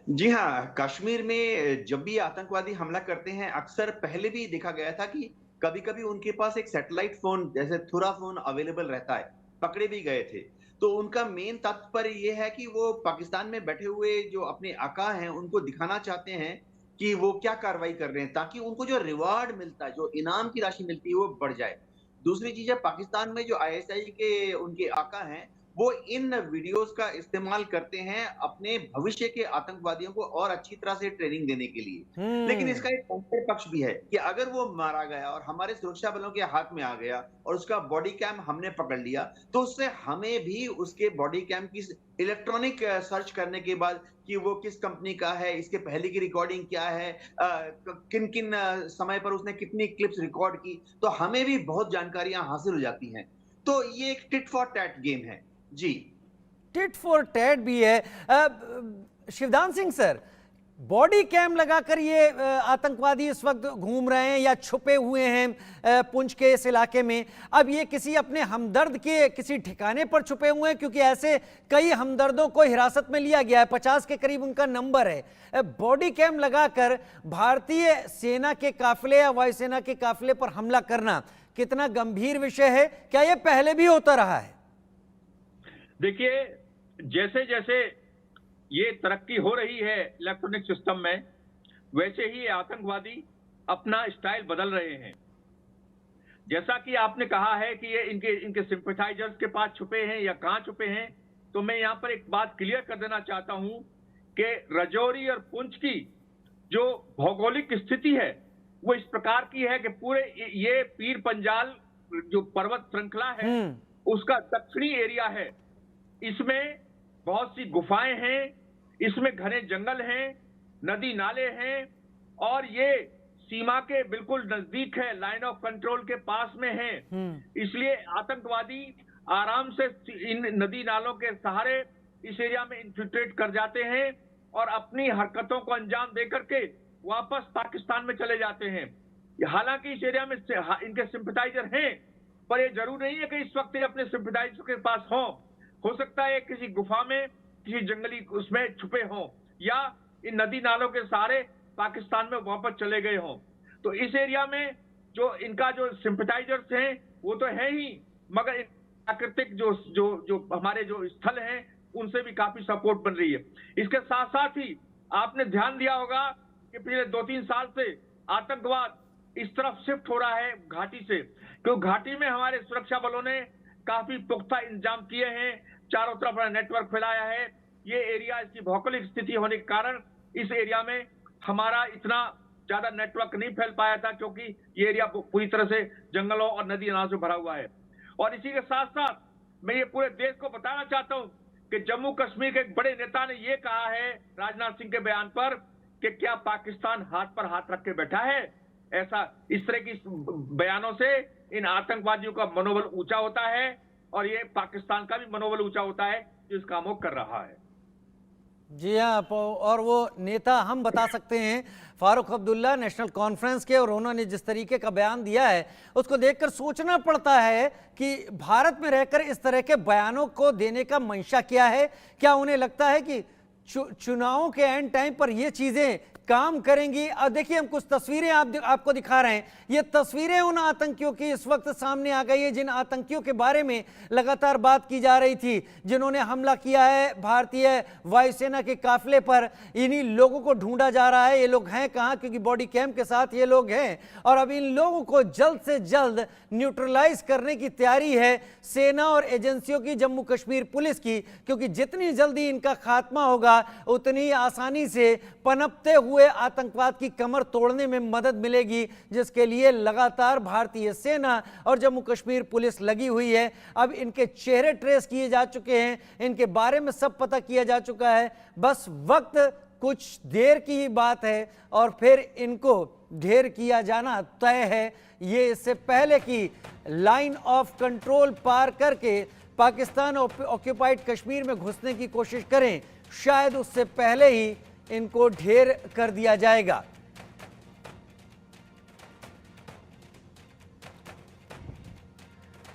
जी हाँ, कश्मीर में जब भी आतंकवादी हमला करते हैं, अक्सर पहले भी देखा गया था कि कभी-कभी उनके पास एक सैटेलाइट फ़ोन जैसे थुरा फ़ोन अवेलेबल रहता है, पकड़े भी गए थे। तो उनका मेन तात्पर्य ये है कि वो पाकिस्तान में बैठे हुए जो अपने आका हैं, उनको दिखाना चाहते हैं कि वो क्या कार्रवाई कर रहे हैं, ताकि उनको जो रिवार्ड मिलता है, जो इनाम की राशि मिलती है, वो बढ़ जाए। दूसरी चीज़ है, पाकिस्तान में जो आईएसआई के उनके आका हैं, वो इन वीडियोज़ का इस्तेमाल करते हैं अपने भविष्य के आतंकवादियों को और अच्छी तरह से ट्रेनिंग देने के लिए। लेकिन हम्म। इसका एक काउंटर पक्ष भी है कि अगर वो मारा गया और हमारे सुरक्षा बलों के हाथ में आ गया और उसका बॉडी कैम हमने पकड़ लिया, तो उससे हमें भी उसके बॉडी कैम की इलेक्ट्रॉनिक सर्च करने के बाद कि वो किस कंपनी का है, इसके पहले की रिकॉर्डिंग क्या है, किन-किन समय पर उसने कितनी क्लिप्स रिकॉर्ड की, तो हमें भी बहुत जानकारियाँ हासिल हो जाती हैं। तो ये एक टिट फॉर टैट गेम है। जी। टिट फॉर टैट भी है। Shivdan Singh sir, body cam लगाकर ये आतंकवादी इस वक्त घूम रहे हैं या छुपे हुए हैं पुंछ के इस इलाके में। अब ये किसी अपने हमदर्द के किसी ठिकाने पर छुपे हुए हैं, क्योंकि ऐसे कई हमदर्दों को हिरासत में लिया गया है, 50 के करीब उनका नंबर है। बॉडी कैम लगाकर भारतीय सेना के काफिले या वायुसेना के काफिले पर हमला करना कितना गंभीर विषय है? क्या यह पहले भी होता रहा है? देखिए, जैसे जैसे ये तरक्की हो रही है इलेक्ट्रॉनिक सिस्टम में, वैसे ही आतंकवादी अपना स्टाइल बदल रहे हैं। जैसा कि आपने कहा है कि ये इनके इनके सिंपैथाइजर्स के पास छुपे हैं या कहां छुपे हैं, तो मैं यहां पर एक बात क्लियर कर देना चाहता हूं कि राजौरी और पुंछ की जो भौगोलिक स्थिति है, वो इस प्रकार की है कि पूरे ये पीर पंजाल जो पर्वत श्रृंखला है, हम्म। उसका दक्षिणी एरिया है। इसमें बहुत सी गुफाएं हैं, इसमें घने जंगल हैं, नदी नाले हैं, और ये सीमा के बिल्कुल नजदीक है, लाइन ऑफ कंट्रोल के पास में है। इसलिए आतंकवादी आराम से इन नदी नालों के सहारे इस एरिया में इन्फिल्ट्रेट कर जाते हैं और अपनी हरकतों को अंजाम देकर के वापस पाकिस्तान में चले जाते हैं। हालांकि इस एरिया में इनके सिंपैथाइजर हैं, पर यह जरूर नहीं है कि इस वक्त ये अपने सिंपैथाइजर के पास हों। हो सकता है किसी गुफा में, किसी जंगली उसमें छुपे हों, या इन नदी नालों के सहारे पाकिस्तान में वापस चले गए हों। तो इस एरिया में जो इनका जो सिंपैथाइजर्स हैं वो तो है ही, मगर प्राकृतिक जो जो जो हमारे जो स्थल हैं उनसे भी काफी सपोर्ट बन रही है। इसके साथ साथ ही आपने ध्यान दिया होगा कि पिछले 2-3 साल से आतंकवाद इस तरफ शिफ्ट हो रहा है घाटी से, क्योंकि घाटी में हमारे सुरक्षा बलों ने काफी पुख्ता इंतजाम किए हैं, चारों तरफ नेटवर्क फैलाया है। ये एरिया, इसकी भौगोलिक स्थिति होने के कारण इस एरिया में हमारा इतना ज्यादा नेटवर्क नहीं फैल पाया था, क्योंकि ये एरिया पूरी तरह से जंगलों और नदी नालों से भरा हुआ है। और इसी के साथ साथ मैं ये पूरे देश को बताना चाहता हूं कि जम्मू कश्मीर के एक बड़े नेता ने ये कहा है राजनाथ सिंह के बयान पर कि क्या पाकिस्तान हाथ पर हाथ रख के बैठा है। ऐसा इस तरह की बयानों से इन आतंकवादियों का मनोबल ऊंचा होता है और ये पाकिस्तान का भी मनोबल ऊंचा होता है जो इस कामों कर रहा है। जी हाँ, और वो नेता हम बता सकते हैं फारूक अब्दुल्ला नेशनल कॉन्फ्रेंस के, और उन्होंने जिस तरीके का बयान दिया है उसको देखकर सोचना पड़ता है कि भारत में रहकर इस तरह के बयानों को देने का मंशा क्या है। क्या उन्हें लगता है कि चुनावों के एंड टाइम पर ये चीजें काम करेंगी? और देखिए, हम कुछ तस्वीरें आपको दिखा रहे हैं। ये तस्वीरें उन आतंकियों की इस वक्त सामने आ गई है जिन आतंकियों के बारे में लगातार बात की जा रही थी, जिन्होंने हमला किया है भारतीय वायुसेना के काफिले पर। इन्हीं लोगों को ढूंढा जा रहा है। ये लोग हैं कहां? क्योंकि बॉडी कैम के साथ ये लोग हैं, और अब इन लोगों को जल्द से जल्द न्यूट्रलाइज करने की तैयारी है सेना और एजेंसियों की, जम्मू कश्मीर पुलिस की, क्योंकि जितनी जल्दी इनका खात्मा होगा उतनी आसानी से पनपते हुए आतंकवाद की कमर तोड़ने में मदद मिलेगी, जिसके लिए लगातार भारतीय सेना और जम्मू कश्मीर पुलिस लगी हुई है। अब इनके चेहरे ट्रेस किए जा चुके हैं, इनके बारे में सब पता किया जा चुका है। बस वक्त कुछ देर की ही बात है और फिर इनको ढेर किया जाना तय है। ये इससे पहले कि लाइन ऑफ कंट्रोल पार करके पाकिस्तान ऑक्यूपाइड कश्मीर में घुसने की कोशिश करें, शायद उससे पहले ही इनको ढेर कर दिया जाएगा।